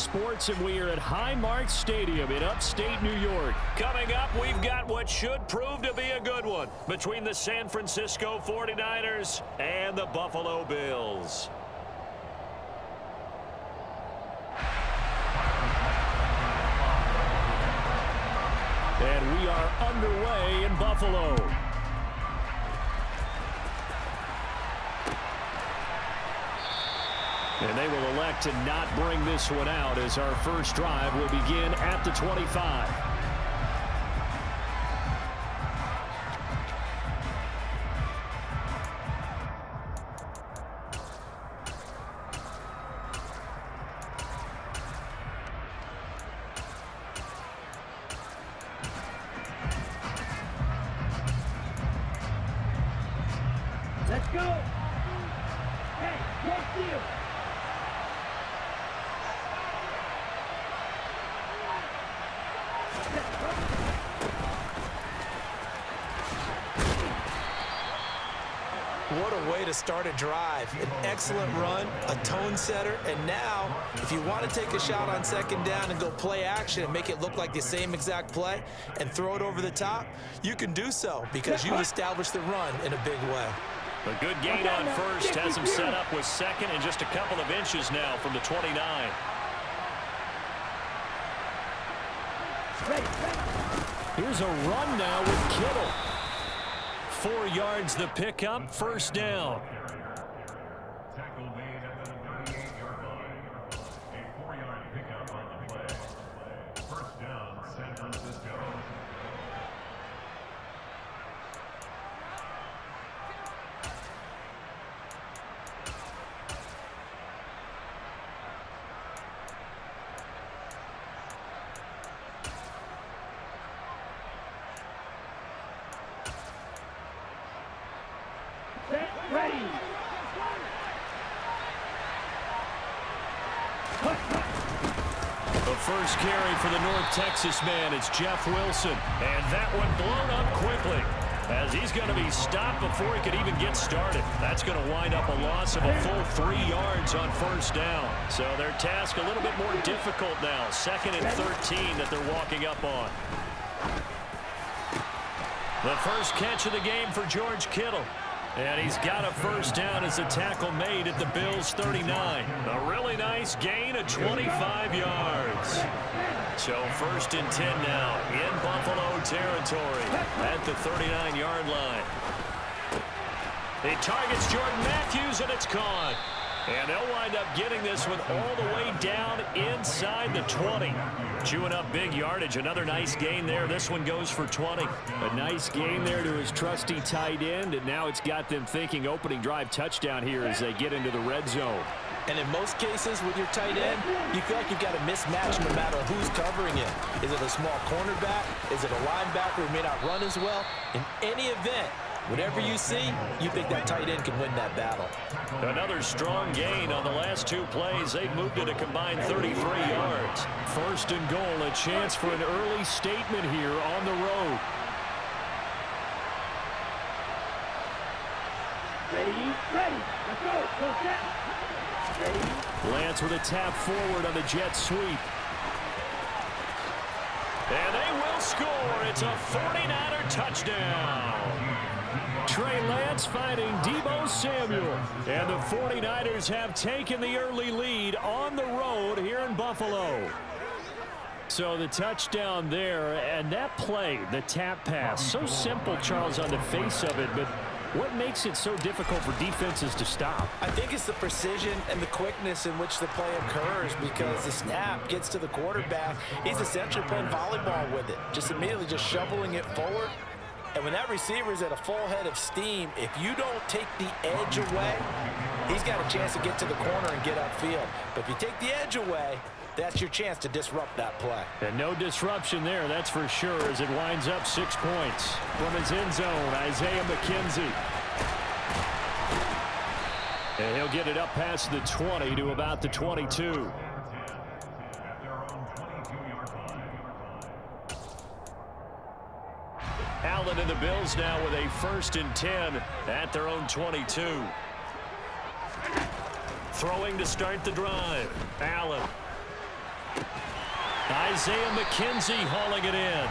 Sports, and we are at Highmark Stadium in upstate New York. Coming up, we've got what should prove to be a good one between the San Francisco 49ers and the Buffalo Bills. And we are underway in Buffalo. And they will elect to not bring this one out as our first drive will begin at the 25. Let's go. Hey, what's you? What a way to start a drive. An excellent run, a tone setter, and now, if you want to take a shot on second down and go play action and make it look like the same exact play and throw it over the top, you can do so because you've established the run in a big way. A good gain on first has him set up with second and just a couple of inches now from the 29. Here's a run now with Kittle. 4 yards the pickup, first down. Tackle made at the 38-yard line. A 4-yard pickup on the play. First down, San Francisco. Ready. The first carry for the North Texas man, it's Jeff Wilson. And that one blown up quickly as he's going to be stopped before he could even get started. That's going to wind up a loss of a full 3 yards on first down. So their task a little bit more difficult now. 2nd and 13 that they're walking up on. The first catch of the game for George Kittle. And he's got a first down as a tackle made at the Bills' 39. A really nice gain of 25 yards. So 1st and 10 now in Buffalo territory at the 39-yard line. It targets Jordan Matthews, and it's caught. And they'll wind up getting this one all the way down inside the 20. Chewing up big yardage. Another nice gain there. This one goes for 20. A nice gain there to his trusty tight end, and now it's got them thinking opening drive touchdown here as they get into the red zone. And in most cases with your tight end, you feel like you've got a mismatch no matter who's covering it. Is it a small cornerback? Is it a linebacker who may not run as well? In any event, whatever you see, you think that tight end can win that battle. Another strong gain on the last 2 plays. They've moved it a combined 33 yards. 1st and goal, a chance for an early statement here on the road. Ready. Let's go. Go set. Ready. Lance with a tap forward on the jet sweep. And they will score. It's a 49er touchdown. Trey Lance finding Deebo Samuel. And the 49ers have taken the early lead on the road here in Buffalo. So the touchdown there, and that play, the tap pass, so simple, Charles, on the face of it, but what makes it so difficult for defenses to stop? I think it's the precision and the quickness in which the play occurs because the snap gets to the quarterback. He's essentially playing volleyball with it, just immediately just shoveling it forward. And when that receiver is at a full head of steam, if you don't take the edge away, he's got a chance to get to the corner and get upfield. But if you take the edge away, that's your chance to disrupt that play. And no disruption there, that's for sure, as it winds up 6 points. From his end zone, Isaiah McKenzie. And he'll get it up past the 20 to about the 22. Allen and the Bills now with a 1st and 10 at their own 22. Throwing to start the drive. Allen. Isaiah McKenzie hauling it in.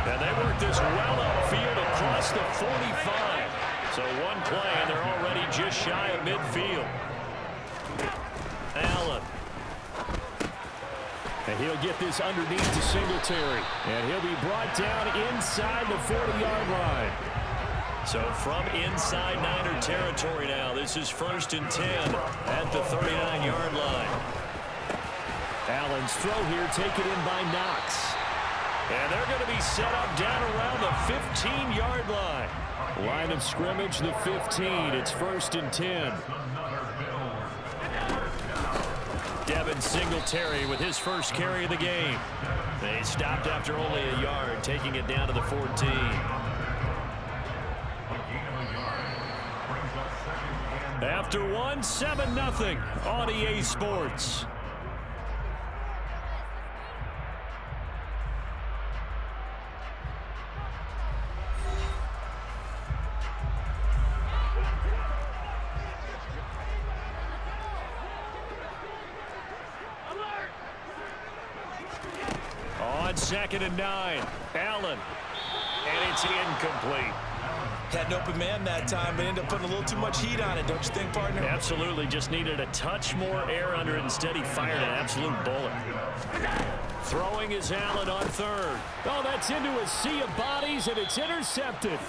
And they work this well upfield across the 45. So one play, and they're already just shy of midfield. Allen. And he'll get this underneath to Singletary. And he'll be brought down inside the 40-yard line. So from inside Niner territory now, this is 1st and 10 at the 39-yard line. Allen's throw here taken in by Knox. And they're going to be set up down around the 15-yard line. Line of scrimmage, the 15. It's 1st and 10. Devin Singletary with his first carry of the game. They stopped after only a yard, taking it down to the 14. After one, 7-0 on EA Sports. On 2nd and 9, Allen, and it's incomplete. Had an open man that time, but ended up putting a little too much heat on it, don't you think, partner? Absolutely, just needed a touch more air under it. Instead, he fired an absolute bullet. Throwing is Allen on 3rd. Oh, that's into a sea of bodies, and it's intercepted.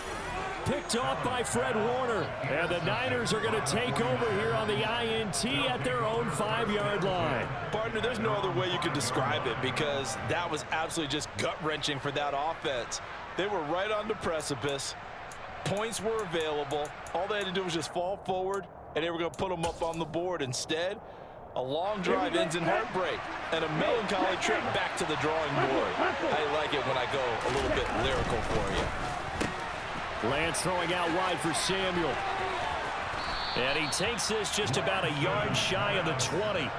Picked off by Fred Warner. And the Niners are going to take over here on the INT at their own 5-yard line. Partner, there's no other way you could describe it because that was absolutely just gut-wrenching for that offense. They were right on the precipice. Points were available. All they had to do was just fall forward, and they were going to put them up on the board. Instead, a long drive ends in heartbreak and a melancholy trip back to the drawing board. I like it when I go a little bit lyrical for you. Lance throwing out wide for Samuel. And he takes this just about a yard shy of the 20.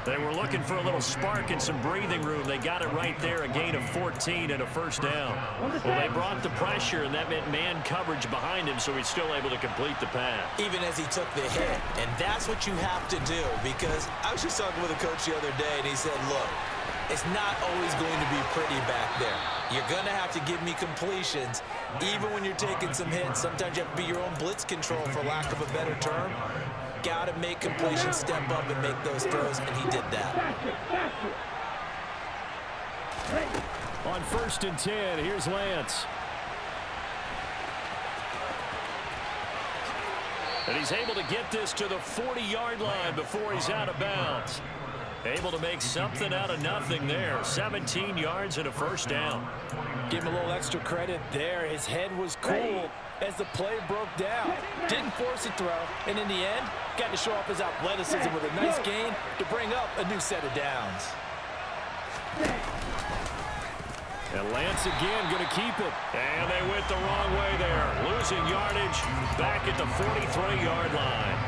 They were looking for a little spark and some breathing room. They got it right there, a gain of 14 and a 1st down. Well, they brought the pressure, and that meant man coverage behind him, so he's still able to complete the pass. Even as he took the hit, and that's what you have to do, because I was just talking with a coach the other day, and he said, look, it's not always going to be pretty back there. You're going to have to give me completions, even when you're taking some hits. Sometimes you have to be your own blitz control, for lack of a better term. Got to make completions, step up, and make those throws, and he did that. On 1st and 10, here's Lance. And he's able to get this to the 40-yard line before he's out of bounds. Able to make something out of nothing there. 17 yards and a 1st down. Give him a little extra credit there. His head was cool as the play broke down. Didn't force a throw, and in the end, got to show off his athleticism with a nice gain to bring up a new set of downs. And Lance again going to keep it. And they went the wrong way there. Losing yardage back at the 43-yard line.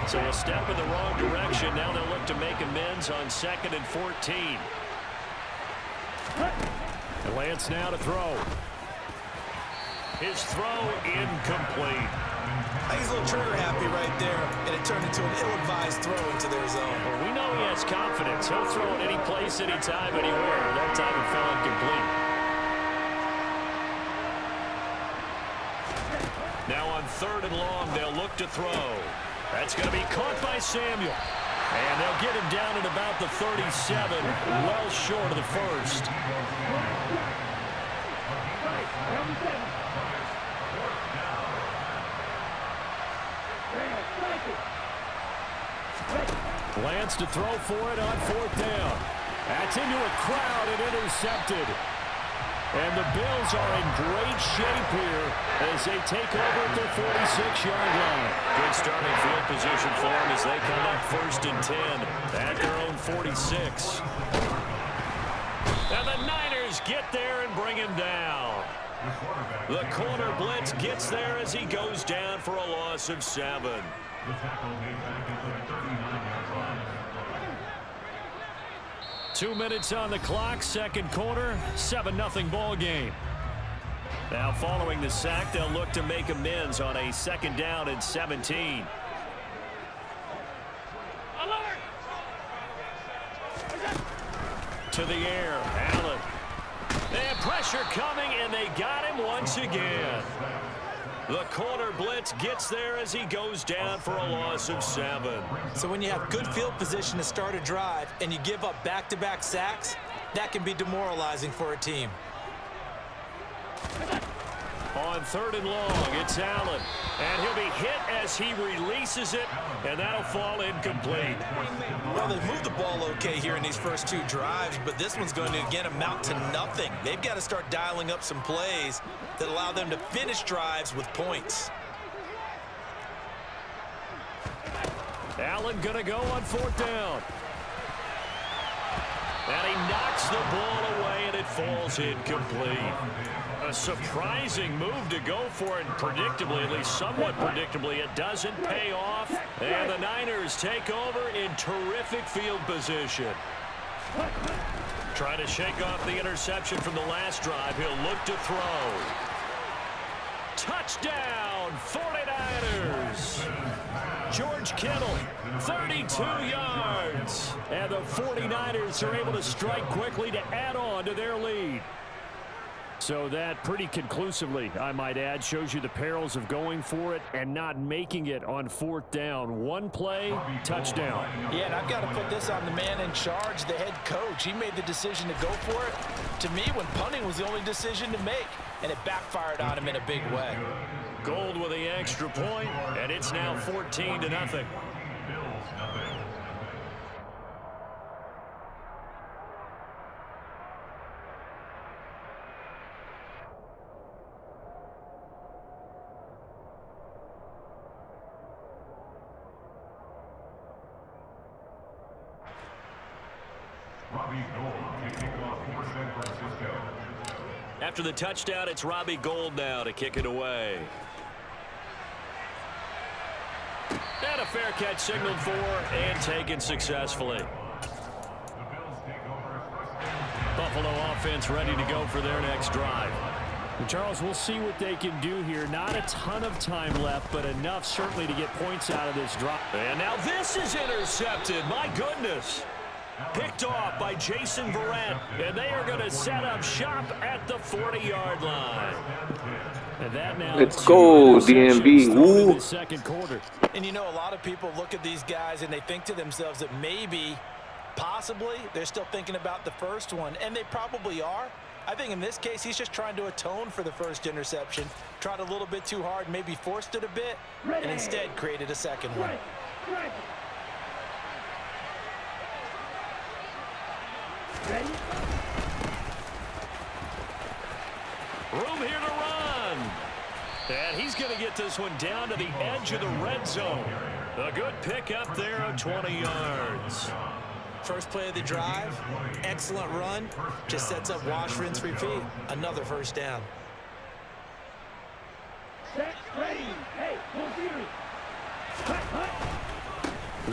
So a step in the wrong direction. Now they'll look to make amends on 2nd and 14. And Lance now to throw. His throw incomplete. I think he's a little trigger happy right there, and it turned into an ill-advised throw into their zone. Well, we know he has confidence. He'll throw it any place, anytime, anywhere. That time it fell incomplete. Now on 3rd and long, they'll look to throw. That's going to be caught by Samuel. And they'll get him down at about the 37, well short of the 1st. Lance to throw for it on 4th down. That's into a crowd and intercepted. And the Bills are in great shape here as they take over at their 46-yard line. Good starting field position for them as they come up 1st and 10 at their own 46. And the Niners get there and bring him down. The corner blitz gets there as he goes down for a loss of 7. The tackle made back at the 39-yard line. 2 minutes on the clock, 2nd quarter, 7-0 ball game. Now following the sack, they'll look to make amends on a 2nd down and 17. to the air. Allen. And pressure coming, and they got him once again. The corner blitz gets there as he goes down for a loss of 7. So when you have good field position to start a drive and you give up back-to-back sacks, that can be demoralizing for a team. On 3rd and long, it's Allen. And he'll be hit as he releases it, and that'll fall incomplete. Well, they've moved the ball okay here in these first 2 drives, but this one's going to, again, amount to nothing. They've got to start dialing up some plays that allow them to finish drives with points. Allen going to go on 4th down. And he knocks the ball away, and it falls incomplete. A surprising move to go for it, and predictably, at least somewhat predictably, it doesn't pay off. And the Niners take over in terrific field position. Trying to shake off the interception from the last drive. He'll look to throw. Touchdown, 49ers. George Kittle, 32 yards. And the 49ers are able to strike quickly to add on to their lead. So that pretty conclusively, I might add, shows you the perils of going for it and not making it on 4th down. One play, touchdown. Yeah, and I've got to put this on the man in charge, the head coach. He made the decision to go for it. To me, when punting was the only decision to make, and it backfired on him in a big way. Gold with the extra point, and it's now 14-0. After the touchdown, it's Robbie Gould now to kick it away. And a fair catch signaled for and taken successfully. Buffalo offense ready to go for their next drive. And Charles, we'll see what they can do here. Not a ton of time left, but enough certainly to get points out of this drive. And now this is intercepted. My goodness. Picked off by Jason Verrett, and they are going to set up shop at the 40-yard line. And that now let's go, DMV. Woo. Second quarter. And you know, a lot of people look at these guys and they think to themselves that maybe, possibly, they're still thinking about the first one, and they probably are. I think in this case, he's just trying to atone for the first interception, tried a little bit too hard, maybe forced it a bit, and instead created a second one. Ready? Room here to run. And he's going to get this one down to the edge of the red zone. A good pickup there of 20 yards. First play of the drive, excellent run, just sets up wash, rinse, repeat. Another first down. Set, ready. Hey, no fury. Hut, hut.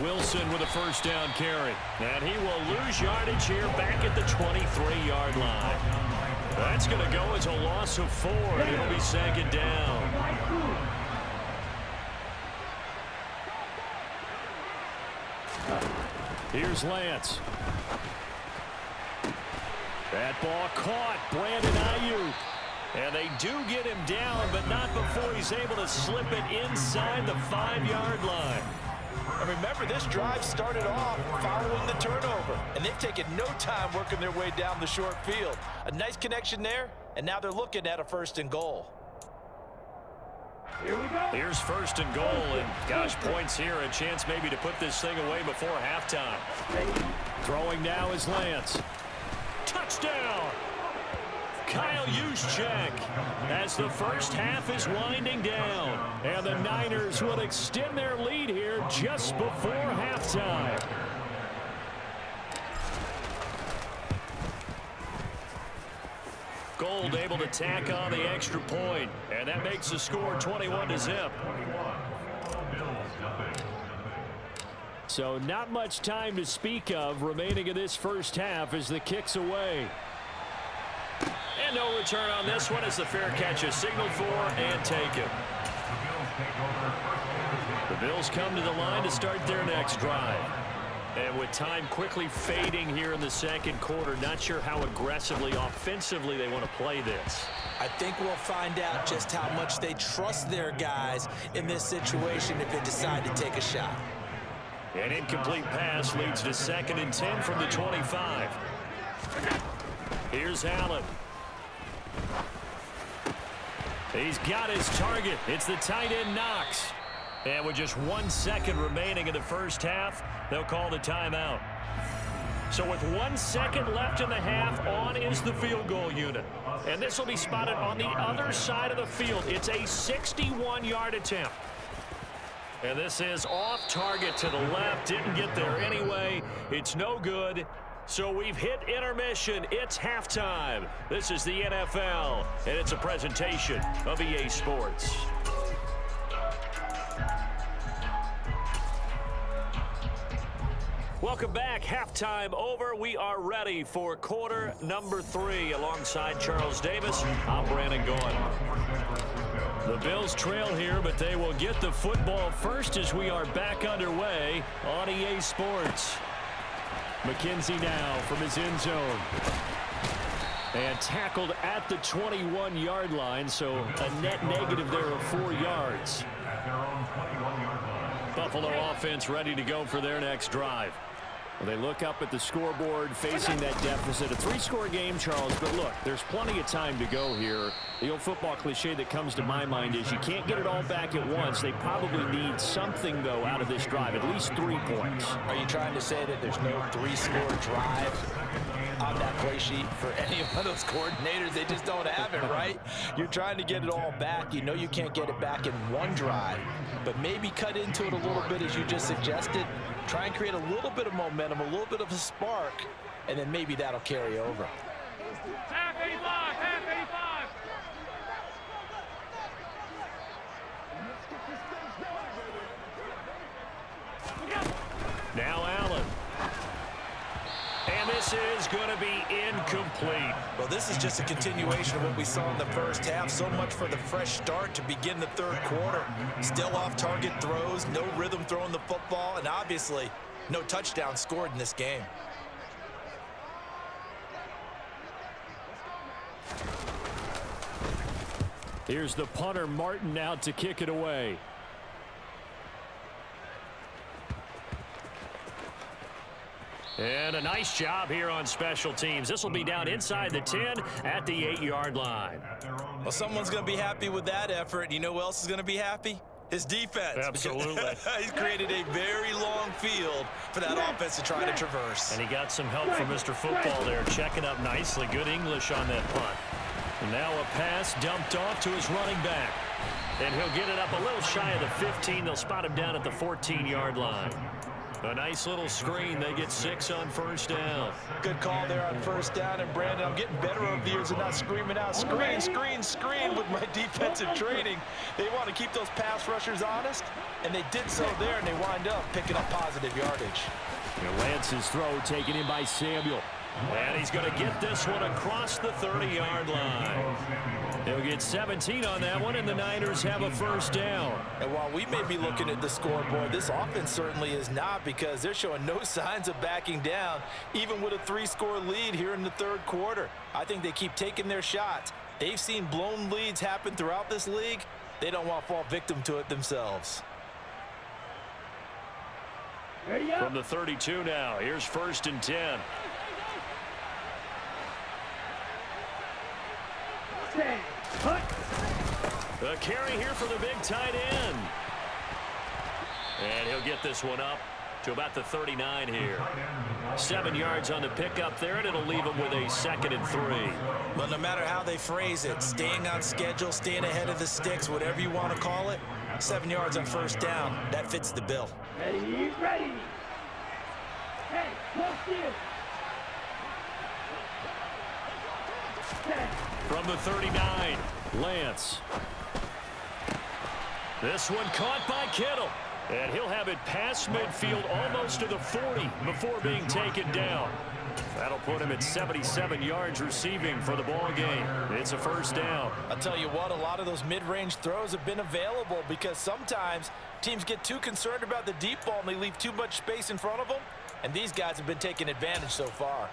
Wilson with a first down carry. And he will lose yardage here back at the 23-yard line. That's going to go as a loss of 4. It'll be second down. Here's Lance. That ball caught. Brandon Ayuk. And they do get him down, but not before he's able to slip it inside the 5-yard line. And remember, this drive started off following the turnover, and they've taken no time working their way down the short field. A nice connection there, and now they're looking at a 1st and goal. Here we go. Here's 1st and goal, and gosh, points here, a chance maybe to put this thing away before halftime. Ready. Throwing now is Lance. Touchdown! Kyle Juszczyk as the first half is winding down. And the Niners will extend their lead here just before halftime. Gould able to tack on the extra point, and that makes the score 21-0. So not much time to speak of remaining in this first half as the kick's away. And no return on this one as the fair catch is signaled for and taken. The Bills come to the line to start their next drive. And with time quickly fading here in the second quarter, not sure how aggressively, offensively they want to play this. I think we'll find out just how much they trust their guys in this situation if they decide to take a shot. An incomplete pass leads to 2nd and 10 from the 25. Here's Allen. He's got his target. It's the tight end Knox. And with just 1 second remaining in the first half, they'll call the timeout. So with 1 second left in the half, on is the field goal unit. And this will be spotted on the other side of the field. It's a 61-yard attempt. And this is off target to the left. Didn't get there anyway. It's no good. So we've hit intermission. It's halftime. This is the NFL, and it's a presentation of EA Sports. Welcome back. Halftime over. We are ready for quarter number 3. Alongside Charles Davis, I'm Brandon Gaughan. The Bills trail here, but they will get the football first as we are back underway on EA Sports. McKenzie now from his end zone. And tackled at the 21-yard line, so a net negative there of 4 yards. Buffalo offense ready to go for their next drive. Well, they look up at the scoreboard facing that deficit. A 3-score game, Charles, but look, there's plenty of time to go here. The old football cliche that comes to my mind is you can't get it all back at once. They probably need something, though, out of this drive, at least 3 points. Are you trying to say that there's no 3-score drive on that play sheet for any of those coordinators? They just don't have it, right? You're trying to get it all back. You know you can't get it back in one drive, but maybe cut into it a little bit as you just suggested. Try and create a little bit of momentum, a little bit of a spark, and then maybe that'll carry over. Half 85, half 85. Now Allen. And this is going to be incomplete. Well, this is just a continuation of what we saw in the first half. So much for the fresh start to begin the third quarter. Still off-target throws, no rhythm throwing the football, and obviously no touchdown scored in this game. Here's the punter, Martin, out to kick it away. And a nice job here on special teams. This will be down inside the 10 at the 8-yard line. Well, someone's going to be happy with that effort. You know who else is going to be happy? His defense. Absolutely. He's created a very long field for that offense to try to traverse. And he got some help from Mr. Football there, checking up nicely. Good English on that punt. And now a pass dumped off to his running back. And he'll get it up a little shy of the 15. They'll spot him down at the 14-yard line. A nice little screen. They get 6 on first down. Good call there on first down. And, Brandon, I'm getting better over the years and not screaming out, screen, screen, screen with my defensive training. They want to keep those pass rushers honest, and they did so there, and they wind up picking up positive yardage. And Lance's throw taken in by Samuel. And he's going to get this one across the 30-yard line. He'll get 17 on that one, and the Niners have a first down. And while we may be looking at the scoreboard, this offense certainly is not, because they're showing no signs of backing down, even with a 3-score lead here in the third quarter. I think they keep taking their shots. They've seen blown leads happen throughout this league. They don't want to fall victim to it themselves. From the 32 now, here's 1st and 10. A carry here for the big tight end. And he'll get this one up to about the 39 here. 7 yards on the pickup there, and it'll leave him with a 2nd and 3. But no matter how they phrase it, staying on schedule, staying ahead of the sticks, whatever you want to call it, 7 yards on first down, that fits the bill. Ready, ready. Hey, look here. From the 39, Lance. This one caught by Kittle. And he'll have it past midfield almost to the 40 before being taken down. That'll put him at 77 yards receiving for the ball game. It's a first down. I'll tell you what, a lot of those mid-range throws have been available, because sometimes teams get too concerned about the deep ball and they leave too much space in front of them. and these guys have been taking advantage so far.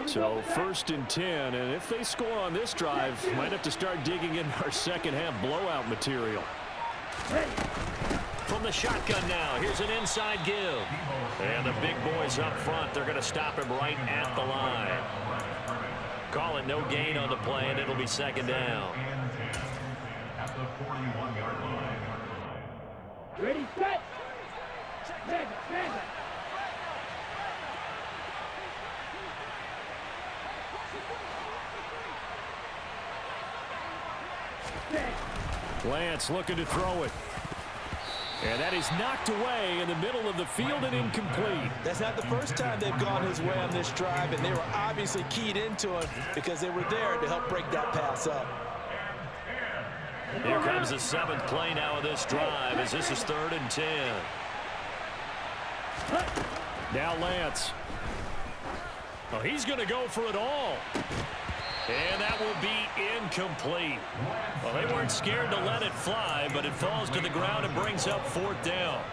So 1st and 10, and if they score on this drive, might have to start digging in our second half blowout material. From the shotgun now, here's an inside give. And the big boys up front, they're going to stop him right at the line. Call it no gain on the play, and it'll be 2nd down. At the 41-yard line. Ready, set. Mega. Lance looking to throw it. And that is knocked away in the middle of the field and incomplete. That's not the first time they've gone his way on this drive, and they were obviously keyed into him because they were there to help break that pass up. Here comes the 7th play now of this drive as this is 3rd and 10. Now Lance. Oh, he's going to go for it all. And that will be incomplete. Well, they weren't scared to let it fly, but it falls to the ground and brings up 4th down.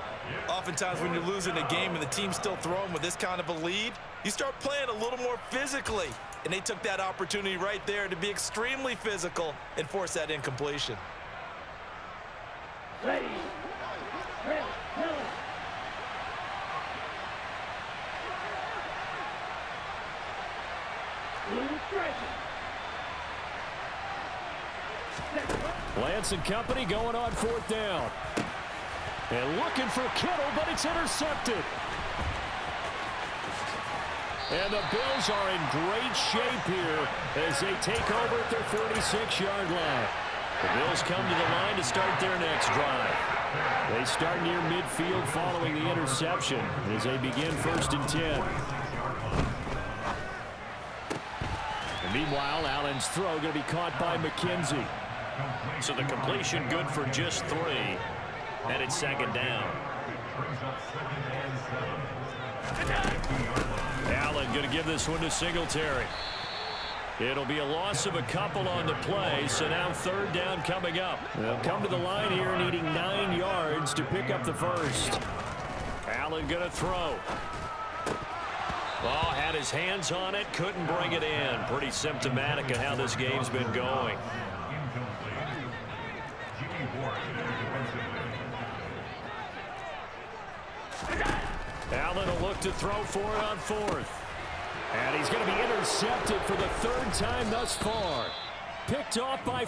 Oftentimes when you're losing a game and the team's still throwing with this kind of a lead, you start playing a little more physically. And they took that opportunity right there to be extremely physical and force that incompletion. Ready. Lance and company going on 4th down. And looking for Kittle, but it's intercepted. And the Bills are in great shape here as they take over at their 46-yard line. The Bills come to the line to start their next drive. They start near midfield following the interception as they begin 1st and 10. And meanwhile, Allen's throw going to be caught by McKenzie. So the completion good for just 3. And it's 2nd down. Allen going to give this one to Singletary. It'll be a loss of a couple on the play, so now 3rd down coming up. They'll come to the line here needing 9 yards to pick up the 1st. Allen going to throw. Oh, had his hands on it, couldn't bring it in. Pretty symptomatic of how this game's been going. Allen will look to throw for it on 4th. And he's going to be intercepted for the 3rd time thus far. Picked off by